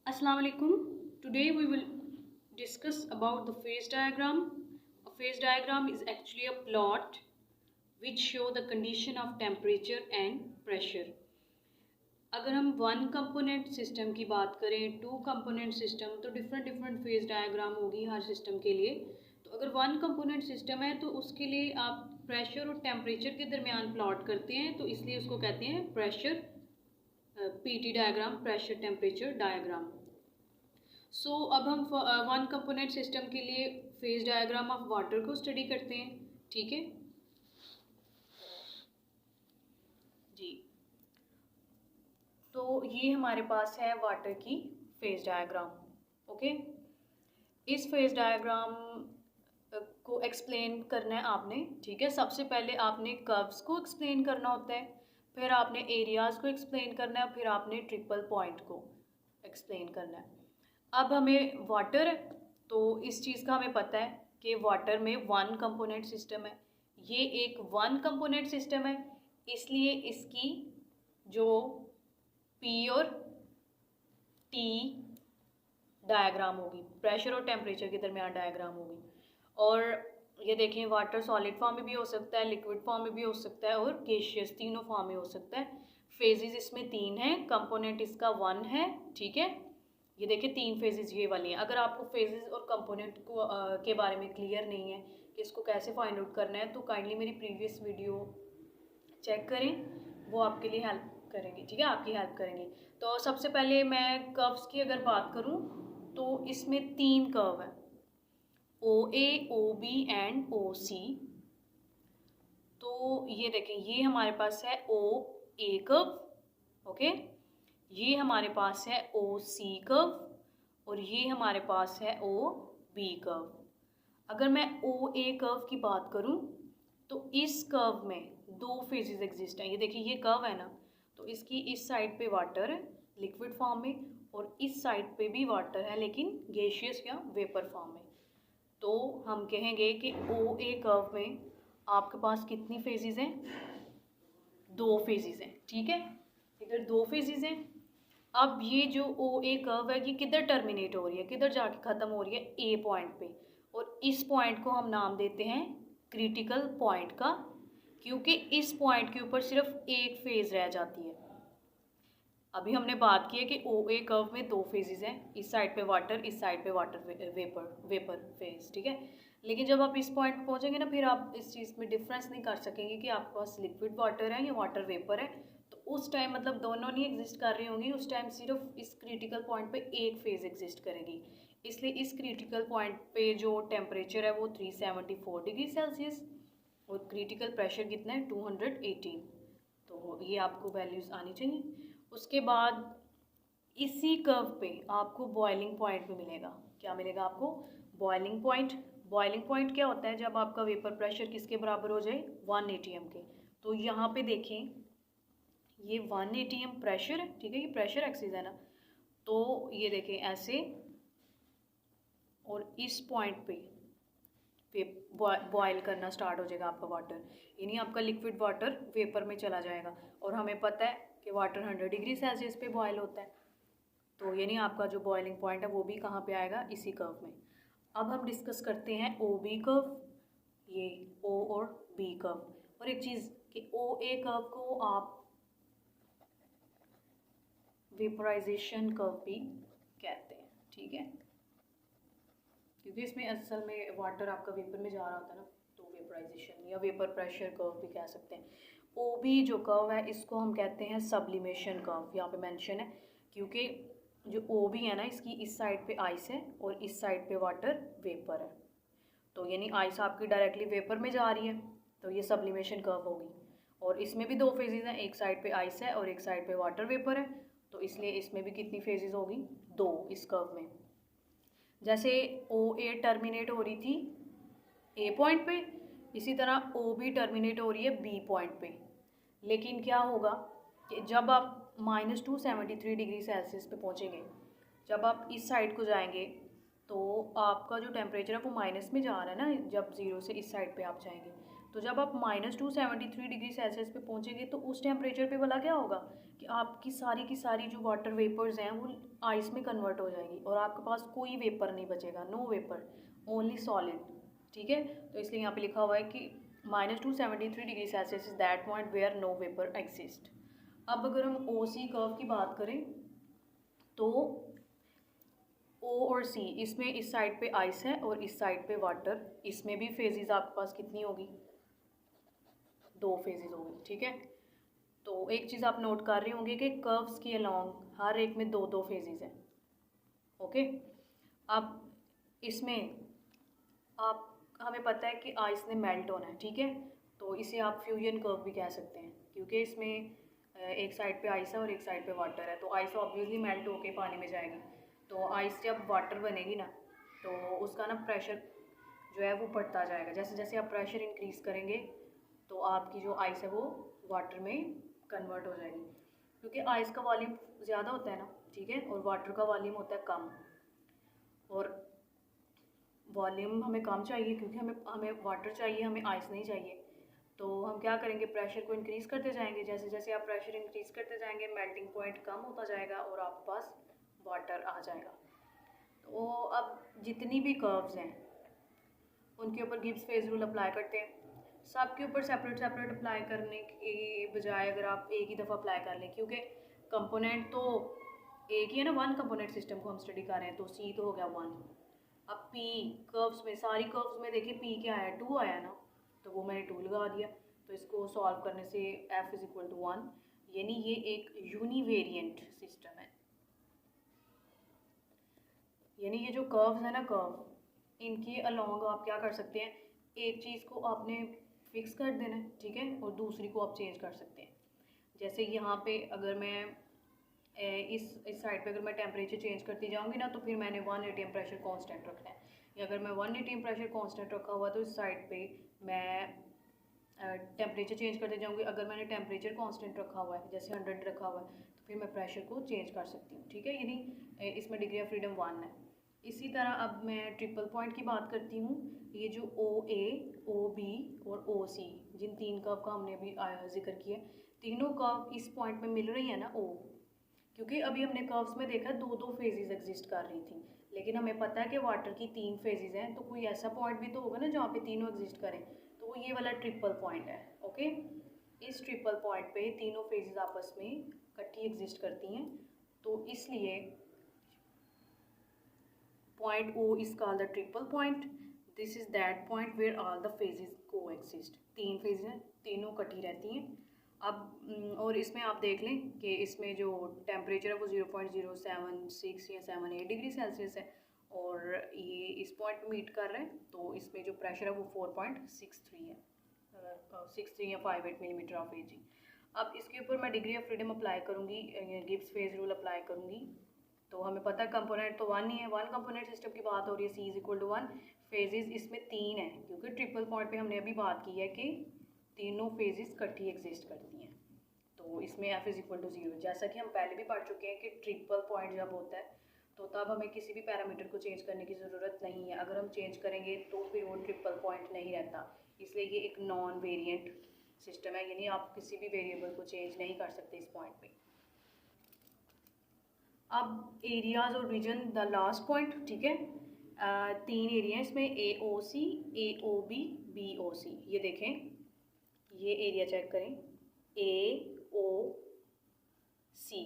Assalamu alaikum. Today we will discuss about the phase diagram. A phase diagram is actually a plot which show the condition of temperature and pressure. अगर हम one component system की बात करें, to component system, तो different phase diagram होगी हर system के लिए। तो अगर वन कंपोनेंट सिस्टम है तो उसके लिए आप प्रेशर और टेम्परेचर के दरमियान प्लॉट करते हैं, तो इसलिए उसको कहते हैं pressure PT diagram, pressure temperature diagram. So अब हम वन कंपोनेंट सिस्टम के लिए फेज डायग्राम ऑफ वाटर को स्टडी करते हैं। ठीक है जी। तो ये हमारे पास है वाटर की फेज डायग्राम। ओके, इस फेज डायग्राम को एक्सप्लेन करना है आपने। ठीक है, सबसे पहले आपने कर्व्स को एक्सप्लेन करना होता है, फिर आपने एरियाज़ को एक्सप्लेन करना है, फिर आपने ट्रिपल पॉइंट को एक्सप्लेन करना है। अब हमें वाटर है तो इस चीज़ का हमें पता है कि वाटर में वन कंपोनेंट सिस्टम है। ये एक वन कंपोनेंट सिस्टम है, इसलिए इसकी जो पी और टी डायग्राम होगी, प्रेशर और टेम्परेचर के दरमियान डायग्राम होगी। और ये देखें, वाटर सॉलिड फॉर्म में भी हो सकता है, लिक्विड फॉर्म में भी हो सकता है और गैसियस, तीनों फॉर्म में हो सकता है। फेजेस इसमें तीन हैं, कंपोनेंट इसका वन है। ठीक है, ये देखिए तीन फेजेस ये वाली हैं। अगर आपको फेजेस और कंपोनेंट को के बारे में क्लियर नहीं है कि इसको कैसे फाइंड आउट करना है, तो काइंडली मेरी प्रीवियस वीडियो चेक करें, वो आपके लिए हेल्प करेंगे। ठीक है, आपकी हेल्प करेंगे। तो सबसे पहले मैं कर्व्स की अगर बात करूं तो इसमें तीन कर्व है, ओ ए, ओ बी एंड ओ सी। तो ये देखें, ये हमारे पास है ओ ए कर्व। ओके, ये हमारे पास है ओ सी कर्व और ये हमारे पास है ओ बी कर्व। अगर मैं ओ ए कर्व की बात करूं तो इस कर्व में दो फेजेस एग्जिस्ट हैं। ये देखिए, ये कर्व है ना, तो इसकी इस साइड पे वाटर है लिक्विड फॉर्म में और इस साइड पे भी वाटर है लेकिन गैसियस या वेपर फॉर्म में। तो हम कहेंगे कि ओ ए कर्व में आपके पास कितनी फेजेस हैं? दो फेजेस हैं। ठीक है, इधर दो फेजेस हैं। अब ये जो ओ ए कर्व है ये किधर टर्मिनेट हो रही है, किधर जाके ख़त्म हो रही है? ए पॉइंट पे। और इस पॉइंट को हम नाम देते हैं क्रिटिकल पॉइंट का, क्योंकि इस पॉइंट के ऊपर सिर्फ एक फेज रह जाती है। अभी हमने बात की है कि ओ ए कर्व में दो फेजेस हैं, इस साइड पे वाटर, इस साइड पे वाटर वेपर फेज। ठीक है, लेकिन जब आप इस पॉइंट पे पहुंचेंगे ना, फिर आप इस चीज़ में डिफरेंस नहीं कर सकेंगे कि आपके पास लिक्विड वाटर है या वाटर वेपर है। तो उस टाइम मतलब दोनों नहीं एग्जिस्ट कर रही होंगी, उस टाइम सिर्फ इस क्रिटिकल पॉइंट पे एक फेज एग्जिस्ट करेगी। इसलिए इस क्रिटिकल पॉइंट पे जो टेम्परेचर है वो 374 डिग्री सेल्सियस और क्रिटिकल प्रेशर कितना है? 218। तो ये आपको वैल्यूज़ आनी चाहिए। उसके बाद इसी कर्व पे आपको बॉइलिंग पॉइंट भी मिलेगा। क्या मिलेगा आपको? Boiling point. बॉइलिंग पॉइंट क्या होता है? जब आपका वेपर प्रेशर किसके बराबर हो जाए? 1 atm के। तो यहाँ पे देखें, ये 1 atm प्रेशर है। ठीक है, ये प्रेशर एक्सिस है ना, तो ये देखें ऐसे, और इस पॉइंट पे बॉयल करना स्टार्ट हो जाएगा आपका वाटर, यानी आपका लिक्विड वाटर वेपर में चला जाएगा। और हमें पता है कि वाटर 100 डिग्री सेल्सियस पे बॉयल होता है, तो यानी आपका जो बॉइलिंग पॉइंट है वो भी कहाँ पे आएगा? इसी कर्व में। अब हम डिस्कस करते हैं ओ बी कर्व, ये ओ और बी कर्व। और एक चीज़ कि ओ ए कर्व को आप वेपराइजेशन कर्व भी कहते हैं। ठीक है, क्योंकि इसमें असल में वाटर आपका वेपर में जा रहा होता है ना, तो वेपराइजेशन या वेपर प्रेशर कर्व भी कह सकते हैं। ओ बी जो कर्व है इसको हम कहते हैं सब्लिमेशन कर्व, यहाँ पे मेंशन है, क्योंकि जो ओ बी है ना, इसकी इस साइड पे आइस है और इस साइड पे वाटर वेपर है। तो यानी आइस आपकी डायरेक्टली वेपर में जा रही है, तो ये सब्लिमेशन कर्व होगी। और इसमें भी दो फेजेस हैं, एक साइड पे आइस है और एक साइड पे वाटर वेपर है, तो इसलिए इसमें भी कितनी फेजेस होगी? दो इस कर्व में। जैसे ओ ए टर्मिनेट हो रही थी ए पॉइंट पे, इसी तरह ओ बी टर्मिनेट हो रही है बी पॉइंट पे। लेकिन क्या होगा कि जब आप -273 डिग्री सेल्सियस पे पहुंचेंगे, जब आप इस साइड को जाएंगे तो आपका जो टेम्परेचर है वो माइनस में जा रहा है ना, जब ज़ीरो से इस साइड पे आप जाएंगे, तो जब आप -273 डिग्री सेल्सियस पे पहुँचेंगे तो उस टेम्परेचर पे भला क्या होगा कि आपकी सारी की सारी जो वाटर वेपर्स हैं वो आइस में कन्वर्ट हो जाएंगी और आपके पास कोई वेपर नहीं बचेगा, नो वेपर, ओनली सॉलिड। ठीक है, तो इसलिए यहाँ पे लिखा हुआ है कि -273 degree Celsius is that point where no vapour exist. अब अगर हम ओ सी कर्व की बात करें तो ओ और सी, इसमें इस साइड पे आइस है और इस साइड पे वाटर, इसमें भी फेजेस आपके पास कितनी होगी, 2 फेजेस होगी। ठीक है, तो एक चीज़ आप नोट कर रहे होंगे कि कर्व्स के अलॉन्ग हर एक में 2 2 फेजेस हैं। ओके, अब इसमें आप, हमें पता है कि आइस ने मेल्ट होना है। ठीक है, तो इसे आप फ्यूजन कर्व भी कह सकते हैं क्योंकि इसमें एक साइड पे आइस है और एक साइड पे वाटर है, तो आइस ऑब्वियसली मेल्ट होके पानी में जाएगी। तो आइस जब वाटर बनेगी ना तो उसका ना प्रेशर जो है वो बढ़ता जाएगा। जैसे जैसे आप प्रेशर इंक्रीज़ करेंगे तो आपकी जो आइस है वो वाटर में कन्वर्ट हो जाएगी, क्योंकि आइस का वॉल्यूम ज़्यादा होता है ना। ठीक है, और वाटर का वॉल्यूम होता है कम, और वॉल्यूम हमें कम चाहिए क्योंकि हमें हमें वाटर चाहिए, हमें आइस नहीं चाहिए। तो हम क्या करेंगे, प्रेशर को इंक्रीज़ करते जाएंगे। जैसे जैसे आप प्रेशर इंक्रीज़ करते जाएंगे मेल्टिंग पॉइंट कम होता जाएगा और आपके पास वाटर आ जाएगा। तो अब जितनी भी कर्व्स हैं उनके ऊपर गिब्स फेज रूल अप्लाई करते हैं। सबके ऊपर सेपरेट सेपरेट अप्लाई करने के बजाय अगर आप एक ही दफ़ा अप्लाई कर लें, क्योंकि कंपोनेंट तो एक ही है ना, 1 कंपोनेंट सिस्टम को हम स्टडी कर रहे हैं, तो सी तो हो गया 1। अब पी कर्व्स में, सारी कर्व्स में देखिए पी क्या है, 2 आया ना, तो वो मैंने 2 लगा दिया। तो इसको सॉल्व करने से f इज़ इक्वल टू 1, यानी ये एक यूनिवेरिएंट सिस्टम है। यानी ये जो कर्व्स है ना, कर्व, इनके अलॉन्ग आप क्या कर सकते हैं, एक चीज़ को आपने फिक्स कर देना है। ठीक है, और दूसरी को आप चेंज कर सकते हैं। जैसे यहाँ पे अगर मैं इस साइड पे अगर मैं टेम्परेचर चेंज करती जाऊँगी ना तो फिर मैंने 1 एटीएम प्रेशर कांस्टेंट रखना है, या अगर मैं 1 एटीएम प्रेशर कांस्टेंट रखा हुआ तो इस साइड पे मैं टेम्परेचर चेंज करते जाऊँगी। अगर मैंने टेम्परेचर कांस्टेंट रखा हुआ है, जैसे 100 रखा हुआ है, तो फिर मैं प्रेशर को चेंज कर सकती हूँ। ठीक है, यानी इसमें डिग्री ऑफ फ्रीडम 1 है। इसी तरह अब मैं ट्रिपल पॉइंट की बात करती हूँ। ये जो ओ ए, ओ बी और ओ सी, जिन 3 कर्व का हमने अभी जिक्र किया, तीनों कर्व इस पॉइंट में मिल रही है ना, ओ, क्योंकि अभी हमने कर्व्स में देखा 2 2 फेजेस एग्जिस्ट कर रही थी, लेकिन हमें पता है कि वाटर की 3 फेजेस हैं, तो कोई ऐसा पॉइंट भी तो होगा ना जहाँ पे तीनों एग्जिस्ट करें, तो वो ये वाला ट्रिपल पॉइंट है। ओके, इस ट्रिपल पॉइंट पे तीनों फेजेस आपस में इकट्ठी एग्जिस्ट करती हैं, तो इसलिए point O is called the triple point. This is that point where all the phases coexist. 3 phase हैं, तीनों इकट्ठी रहती हैं। अब और इसमें आप देख लें कि इसमें जो टेम्परेचर है वो 0.076 या 78 डिग्री सेल्सियस है, और ये इस पॉइंट पे मीट कर रहे हैं, तो इसमें जो प्रेशर है वो 4.63 है, 63 या 58 मिलीमीटर ऑफ एजी। अब इसके ऊपर मैं डिग्री ऑफ फ्रीडम अप्लाई करूँगी, गिब्स फेज रूल अप्लाई करूँगी। तो हमें पता है कंपोनेंट तो 1 ही है, 1 कंपोनेंट सिस्टम की बात हो रही है, सी इज इक्वल टू 1। फेजेस इसमें 3 है, क्योंकि ट्रिपल पॉइंट पे हमने अभी बात की है कि तीनों फेजेस इकट्ठी एग्जिस्ट करती हैं, तो इसमें एफ इज इक्वल टू 0। जैसा कि हम पहले भी पढ़ चुके हैं कि ट्रिपल पॉइंट जब होता है तो तब हमें किसी भी पैरामीटर को चेंज करने की ज़रूरत नहीं है। अगर हम चेंज करेंगे तो फिर वो ट्रिपल पॉइंट नहीं रहता, इसलिए ये एक नॉन वेरिएंट सिस्टम है, यानी आप किसी भी वेरिएबल को चेंज नहीं कर सकते इस पॉइंट पे। अब एरियाज और रीजन, द लास्ट पॉइंट। ठीक है, 3 एरिया है इसमें, ए ओ सी, ए ओ बी, बी ओ सी। ये देखें, ये एरिया चेक करें, ए ओ सी।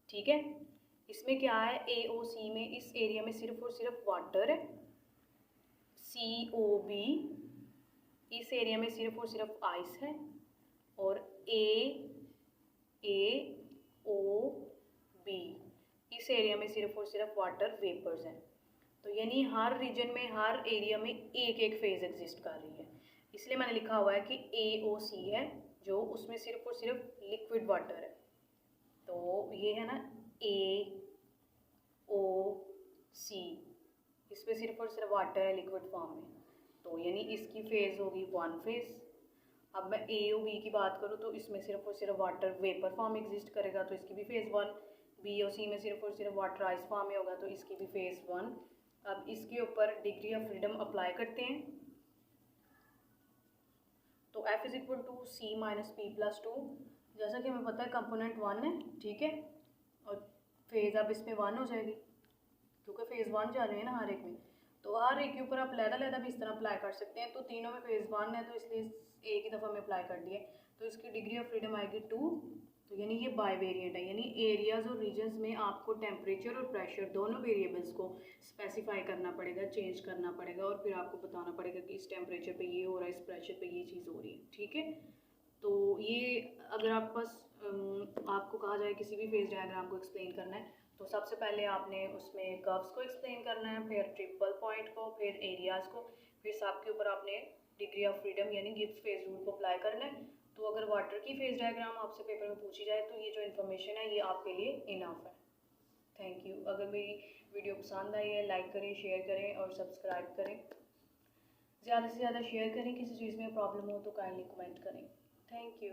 ठीक है, इसमें क्या है, ए ओ सी में इस एरिया में सिर्फ और सिर्फ वाटर है। सी ओ बी इस एरिया में सिर्फ और सिर्फ आइस है, और ए ओ बी इस एरिया में सिर्फ और सिर्फ वाटर वेपर्स हैं। तो यानी हर रीजन में, हर एरिया में एक एक फेज एग्जिस्ट कर रही है, इसलिए मैंने लिखा हुआ है कि ए ओ सी है जो उसमें सिर्फ और सिर्फ लिक्विड वाटर है। तो ये है ना ए ओ सी, इसमें सिर्फ और सिर्फ वाटर है लिक्विड फॉर्म में, तो यानी इसकी फेज होगी 1 फेज। अब मैं ए ओ बी की बात करूँ तो इसमें सिर्फ और सिर्फ वाटर वेपर फॉर्म एग्जिस्ट करेगा, तो इसकी भी फेज़ 1। बी ओ सी में सिर्फ और सिर्फ वाटर आइस फॉर्म में होगा, तो इसकी भी फेज़ 1। अब इसके ऊपर डिग्री ऑफ फ्रीडम अप्लाई करते हैं, तो F is equal to C minus P plus two, जैसा कि हमें पता है कंपोनेंट 1 है, ठीक है, और फेज़ अब इसमें 1 हो जाएगी क्योंकि फेज़ 1 जा रहे हैं ना हर एक में, तो हर एक के ऊपर आप लहदा भी इस तरह अप्लाई कर सकते हैं। तो तीनों में फेज़ 1 है तो इसलिए एक ही दफ़ा में अप्लाई कर दिए, तो इसकी डिग्री ऑफ फ्रीडम आएगी 2। तो यानी ये बाई वेरिएंट है, यानी एरियाज़ और रीजन्स में आपको टेम्परेचर और प्रेशर दोनों वेरिएबल्स को स्पेसिफाई करना पड़ेगा, चेंज करना पड़ेगा, और फिर आपको बताना पड़ेगा कि इस टेम्परेचर पे ये हो रहा है, इस प्रेशर पे ये चीज़ हो रही है, ठीक है। तो ये अगर आप बस आपको कहा जाए किसी भी फेज डायग्राम को एक्सप्लेन करना है, तो सबसे पहले आपने उसमें कर्व्स को एक्सप्लेन करना है, फिर ट्रिपल पॉइंट को, फिर एरियाज़ को, फिर सबके ऊपर आपने डिग्री ऑफ फ्रीडम यानी गिब्स फेज रूल को अप्लाई करना है। तो अगर वाटर की फेज डायग्राम आपसे पेपर में पूछी जाए तो ये जो इन्फॉर्मेशन है ये आपके लिए इनफ है। Thank you. अगर मेरी वीडियो पसंद आई है लाइक करें, शेयर करें और सब्सक्राइब करें। ज़्यादा से ज़्यादा शेयर करें, किसी चीज़ में प्रॉब्लम हो तो काइंडली कमेंट करें। Thank you.